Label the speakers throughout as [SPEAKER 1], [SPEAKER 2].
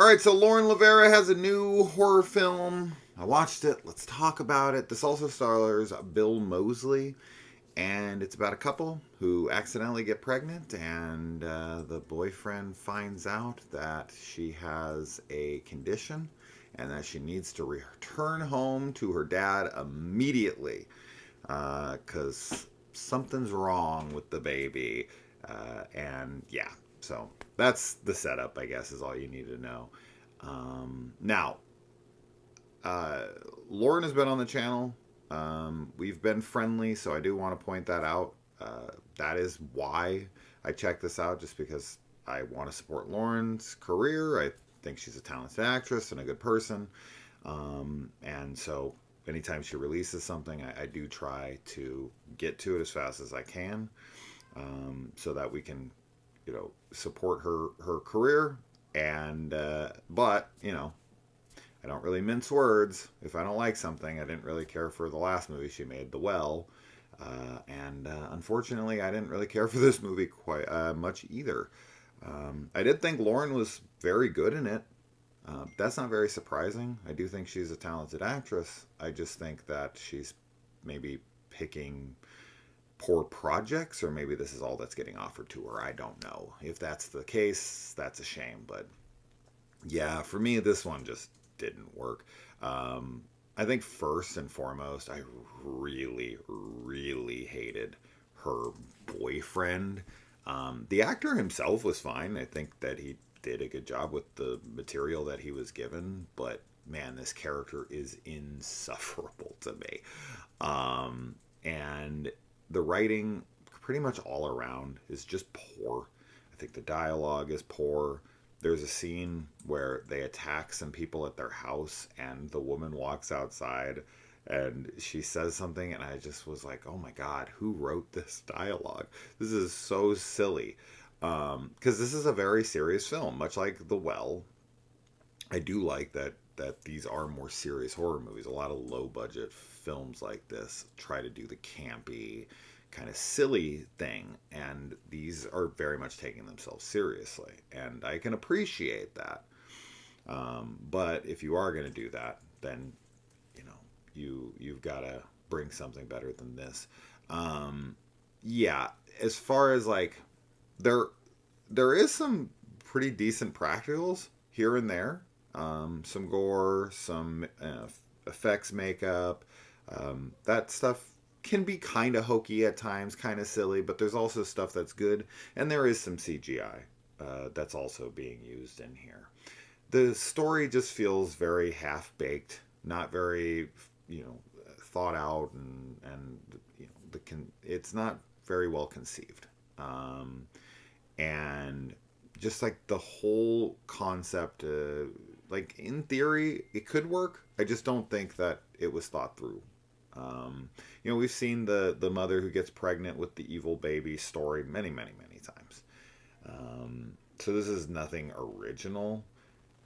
[SPEAKER 1] right, so Lauren LaVera has a new horror film. I watched it. Let's talk about it. This also stars Bill Moseley, and it's about a couple who accidentally get pregnant, and the boyfriend finds out that she has a condition and that she needs to return home to her dad immediately because something's wrong with the baby. And yeah, so that's the setup, I guess, is all you need to know. Now, uh, Lauren has been on the channel. We've been friendly, so I do want to point that out. That is why I checked this out, just because I want to support Lauren's career. I think she's a talented actress and a good person. And so anytime she releases something, I do try to get to it as fast as I can, so that we can, support her career. And but I don't really mince words. If I don't like something, I didn't really care for the last movie she made, The Well. And unfortunately, I didn't really care for this movie quite much either. I did think Lauren was very good in it. That's not very surprising. I do think she's a talented actress. I just think that she's maybe picking poor projects, or maybe this is all that's getting offered to her. I don't know. If that's the case, that's a shame. But yeah, for me, this one just didn't work. I think first and foremost, I really, really hated her boyfriend. The actor himself was fine. I think that he did a good job with the material that he was given, but man, this character is insufferable to me. And the writing, pretty much all around, is just poor. I think the dialogue is poor. There's a scene where they attack some people at their house, and the woman walks outside and she says something, and I just was like, oh my god, who wrote this dialogue? This is so silly. Because this is a very serious film, much like The Well. I do like that these are more serious horror movies. A lot of low budget films like this try to do the campy, kind of silly thing, and these are very much taking themselves seriously, and I can appreciate that. But if you are going to do that, then you've got to bring something better than this. Yeah, as far as like there there is some pretty decent practicals here and there. Some gore, some effects makeup. That stuff can be kind of hokey at times, kind of silly, but there's also stuff that's good, and there is some CGI that's also being used in here. The story just feels very half baked, not very, thought out, and it's not very well conceived. And just like the whole concept, like in theory, it could work. I just don't think that it was thought through. We've seen the mother who gets pregnant with the evil baby story many, many, many times. So this is nothing original,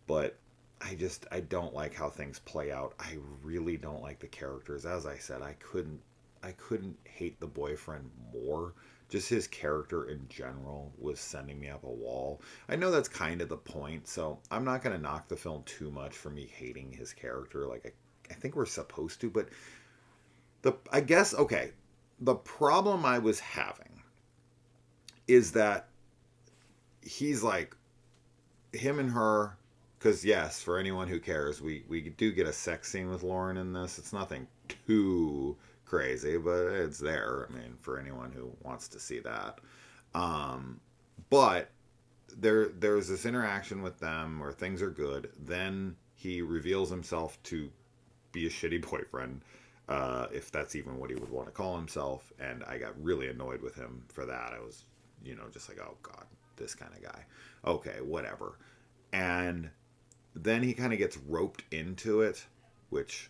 [SPEAKER 1] but I don't like how things play out. I really don't like the characters. As I said, I couldn't hate the boyfriend more. Just his character in general was sending me up a wall. I know that's kind of the point, so I'm not going to knock the film too much for me hating his character. Like I think we're supposed to, but I guess okay. The problem I was having is that he's like him and her. Because yes, for anyone who cares, we do get a sex scene with Lauren in this. It's nothing too crazy, but it's there. I mean, for anyone who wants to see that. But there's this interaction with them where things are good. Then he reveals himself to be a shitty boyfriend, if that's even what he would want to call himself. And I got really annoyed with him for that. I was, just like, oh god, this kind of guy. Okay, whatever. And then he kind of gets roped into it, which,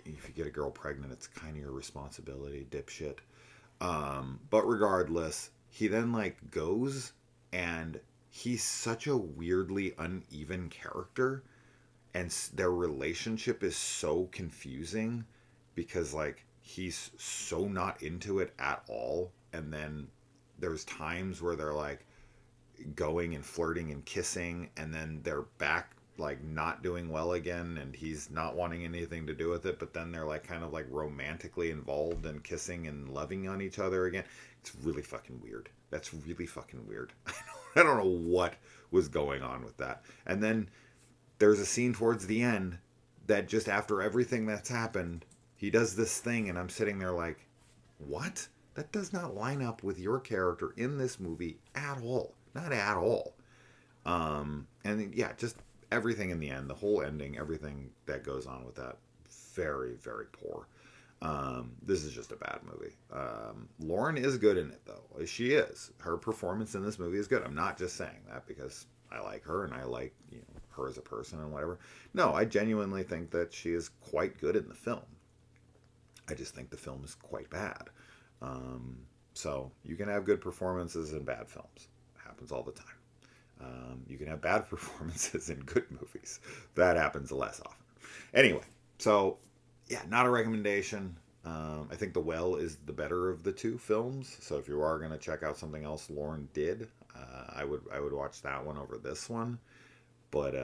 [SPEAKER 1] if you get a girl pregnant, it's kind of your responsibility, dipshit. But regardless, he then like goes, and he's such a weirdly uneven character, and their relationship is so confusing because like he's so not into it at all, and then there's times where they're like going and flirting and kissing, and then they're back like not doing well again, and he's not wanting anything to do with it, but then they're like kind of like romantically involved and kissing and loving on each other again. It's really fucking weird. That's really fucking weird. I don't know what was going on with that. And then there's a scene towards the end that just after everything that's happened, he does this thing, and I'm sitting there like, what? That does not line up with your character in this movie at all. Not at all. And yeah, just everything in the end, the whole ending, everything that goes on with that, very, very poor. This is just a bad movie. Lauren is good in it, though. She is. Her performance in this movie is good. I'm not just saying that because I like her and I like, you know, her as a person and whatever. No, I genuinely think that she is quite good in the film. I just think the film is quite bad. So you can have good performances in bad films. It happens all the time. You can have bad performances in good movies. That happens less often. Anyway, so yeah, not a recommendation. I think The Well is the better of the two films. So if you are going to check out something else Lauren did, I would watch that one over this one. But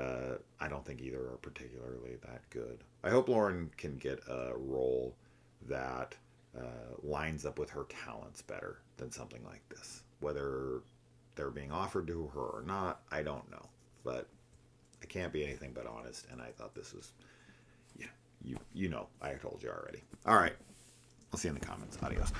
[SPEAKER 1] I don't think either are particularly that good. I hope Lauren can get a role that lines up with her talents better than something like this. Whether they're being offered to her or not, I don't know. But I can't be anything but honest, and I thought this was, yeah, you know, I told you already. All right, I'll see you in the comments. Adios.